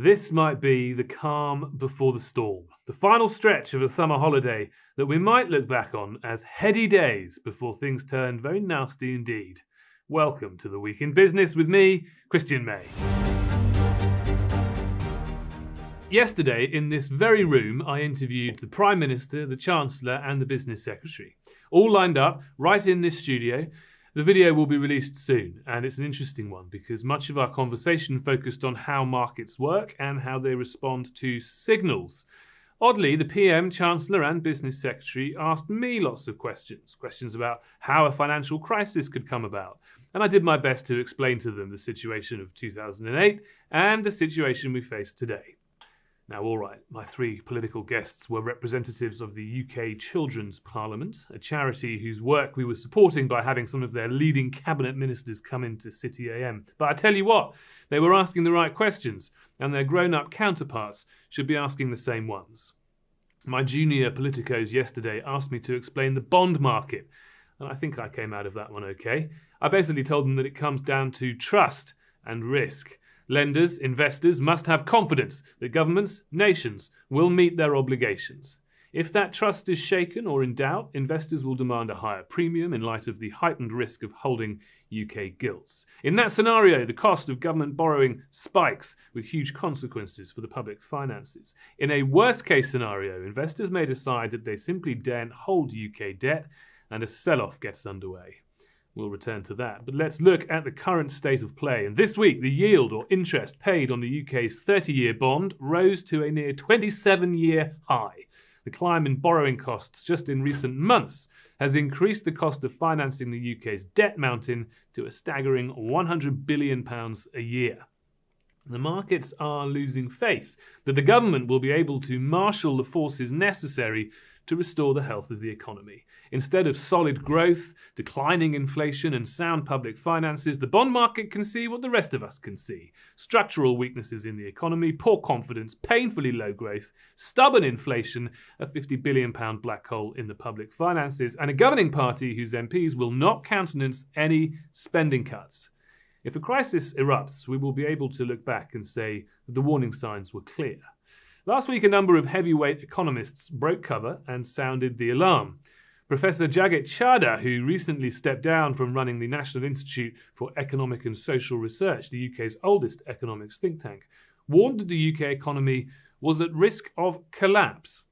This might be the calm before the storm, the final stretch of a summer holiday that we might look back on as heady days before things turn very nasty indeed. Welcome to the Week in Business with me, Christian May. Yesterday, in this very room, I interviewed the Prime Minister, the Chancellor and the Business Secretary. All lined up right in this studio. The video will be released soon, and it's an interesting one because much of our conversation focused on how markets work and how they respond to signals. Oddly, the PM, Chancellor and Business Secretary asked me lots of questions about how a financial crisis could come about, and I did my best to explain to them the situation of 2008 and the situation we face today. Now, all right, my three political guests were representatives of the UK Children's Parliament, a charity whose work we were supporting by having some of their leading cabinet ministers come into City AM. But I tell you what, they were asking the right questions, and their grown-up counterparts should be asking the same ones. My junior politicos yesterday asked me to explain the bond market, and I think I came out of that one okay. I basically told them that it comes down to trust and risk. Lenders, investors must have confidence that governments, nations will meet their obligations. If that trust is shaken or in doubt, investors will demand a higher premium in light of the heightened risk of holding UK gilts. In that scenario, the cost of government borrowing spikes with huge consequences for the public finances. In a worst-case scenario, investors may decide that they simply daren't hold UK debt and a sell-off gets underway. We'll return to that. But let's look at the current state of play. And this week, the yield or interest paid on the UK's 30-year bond rose to a near 27-year high. The climb in borrowing costs just in recent months has increased the cost of financing the UK's debt mountain to a staggering £100 billion a year. The markets are losing faith that the government will be able to marshal the forces necessary to restore the health of the economy. Instead of solid growth, declining inflation and sound public finances, the bond market can see what the rest of us can see. Structural weaknesses in the economy, poor confidence, painfully low growth, stubborn inflation, a £50 billion black hole in the public finances, and a governing party whose MPs will not countenance any spending cuts. If a crisis erupts, we will be able to look back and say that the warning signs were clear. Last week, a number of heavyweight economists broke cover and sounded the alarm. Professor Jagit Chadha, who recently stepped down from running the National Institute for Economic and Social Research, the UK's oldest economics think tank, warned that the UK economy was at risk of collapse.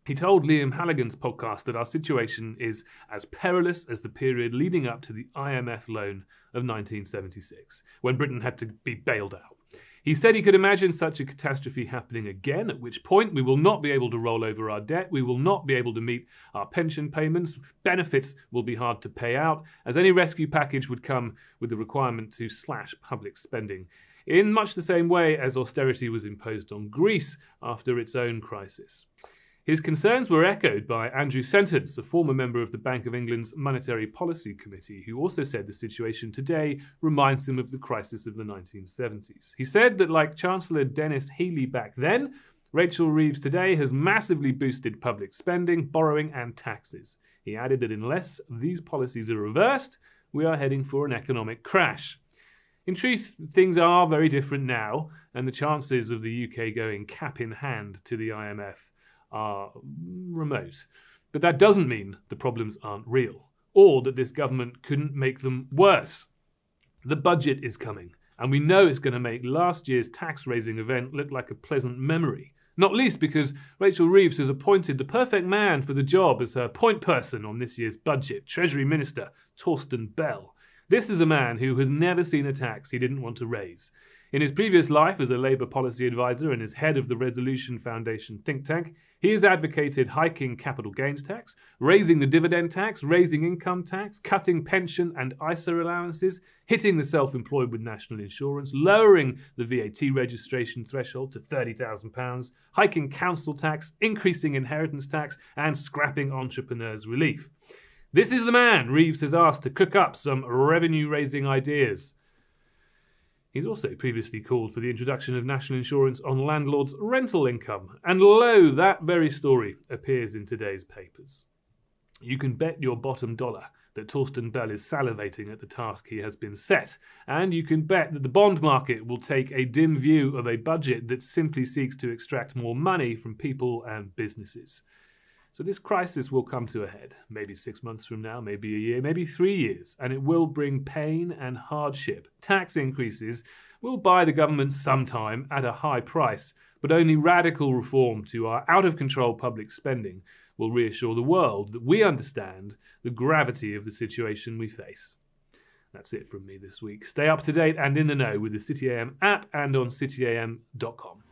He told Liam Halligan's podcast that our situation is as perilous as the period leading up to the IMF loan of 1976, when Britain had to be bailed out. He said he could imagine such a catastrophe happening again, at which point we will not be able to roll over our debt, we will not be able to meet our pension payments, benefits will be hard to pay out, as any rescue package would come with the requirement to slash public spending, in much the same way as austerity was imposed on Greece after its own crisis. His concerns were echoed by Andrew Sentence, a former member of the Bank of England's Monetary Policy Committee, who also said the situation today reminds him of the crisis of the 1970s. He said that, like Chancellor Dennis Healey back then, Rachel Reeves today has massively boosted public spending, borrowing and taxes. He added that unless these policies are reversed, we are heading for an economic crash. In truth, things are very different now, and the chances of the UK going cap in hand to the IMF are remote. But that doesn't mean the problems aren't real, or that this government couldn't make them worse. The budget is coming, and we know it's going to make last year's tax-raising event look like a pleasant memory, not least because Rachel Reeves has appointed the perfect man for the job as her point person on this year's budget, Treasury Minister Torsten Bell. This is a man who has never seen a tax he didn't want to raise. In his previous life as a Labour policy advisor and as head of the Resolution Foundation think tank, he has advocated hiking capital gains tax, raising the dividend tax, raising income tax, cutting pension and ISA allowances, hitting the self-employed with national insurance, lowering the VAT registration threshold to £30,000, hiking council tax, increasing inheritance tax, and scrapping entrepreneurs' relief. This is the man Reeves has asked to cook up some revenue-raising ideas. He's also previously called for the introduction of national insurance on landlords' rental income, and lo, that very story appears in today's papers. You can bet your bottom dollar that Torsten Bell is salivating at the task he has been set, and you can bet that the bond market will take a dim view of a budget that simply seeks to extract more money from people and businesses. So this crisis will come to a head, maybe 6 months from now, maybe a year, maybe 3 years, and it will bring pain and hardship. Tax increases will buy the government some time at a high price, but only radical reform to our out-of-control public spending will reassure the world that we understand the gravity of the situation we face. That's it from me this week. Stay up to date and in the know with the City AM app and on cityam.com.